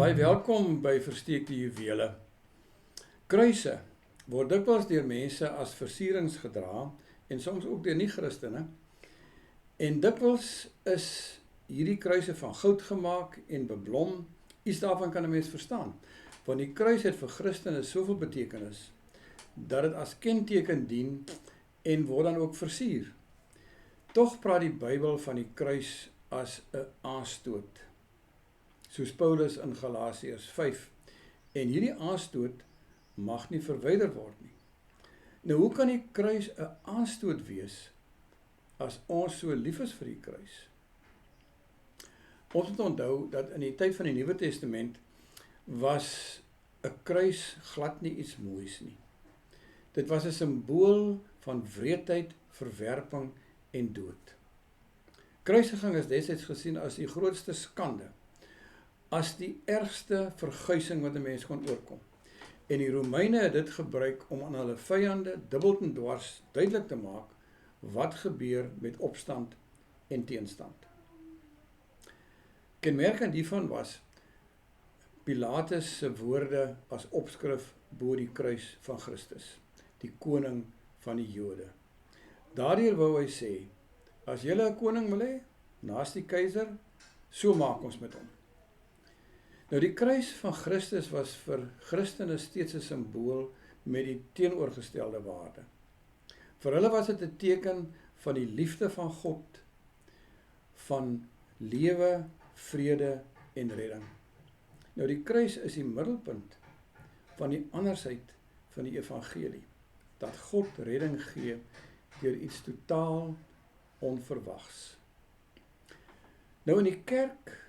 Baie welkom by Versteekte Juwele. Kruise word dikwels deur mense as versierings gedra en soms ook deur nie-Christene. En dikwels is hierdie kruise van goud gemaak en beblom. Iets daarvan kan 'n mens verstaan, want die kruis het vir Christene soveel betekenis dat dit as kenteken dien en word dan ook versier. Tog praat die Bybel van die kruis as 'n aanstoot, soos Paulus in Galasiërs 5. En hierdie aanstoot mag nie verwyder word nie. Nou, hoe kan die kruis 'n aanstoot wees as ons so lief is vir die kruis? Ons moet onthou dat in die tyd van die Nuwe Testament was 'n kruis glad nie iets moois nie. Dit was 'n simbool van wreedheid, verwerping en dood. Kruisiging is destyds gesien as die grootste skande, as die ergste verguising wat 'n mens kon oorkom. En die Romeine het dit gebruik om aan hulle vyande dubbel en dwars duidelik te maak wat gebeur met opstand en teenstand. Kenmerkend hiervan was Pilatus se woorde as opskrif bo die kruis van Christus, die koning van die Jode. Daardeur wou hy sê, as julle 'n koning wil hê, naas die keiser, so maak ons met hom. Nou, die kruis van Christus was vir Christene steeds 'n simbool met die teenoorgestelde waarde. Vir hulle was dit 'n teken van die liefde van God, van lewe, vrede en redding. Nou, die kruis is die middelpunt van die andersheid van die evangelie, dat God redding gee deur iets totaal onverwags. Nou, in die kerk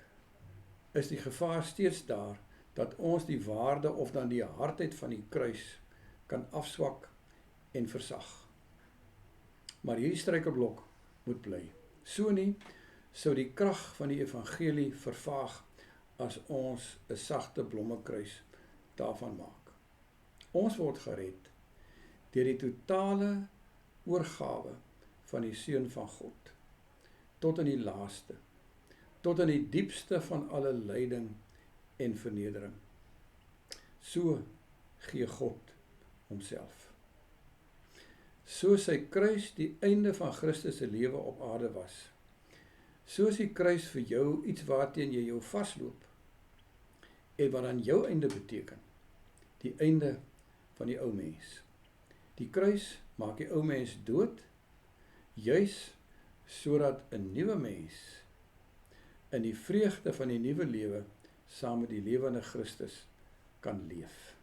is die gevaar steeds daar dat ons die waarde of dan die hardheid van die kruis kan afswak en versag. Maar hierdie struikelblok moet bly. So nie sou die krag van die evangelie vervaag as ons 'n sagte blommekruis daarvan maak. Ons word gered deur die totale oorgawe van die Seun van God, tot in die laaste, tot in die diepste van alle lyding en vernedering. So gee God homself. So sy kruis die einde van Christus se lewe op aarde was, so is die kruis vir jou iets waarteen jy jou vasloop, en wat dan jou einde beteken, die einde van die ou mens. Die kruis maak die ou mens dood, juis sodat 'n nuwe mens in die vreugde van die nuwe lewe saam met die lewende Christus kan leef.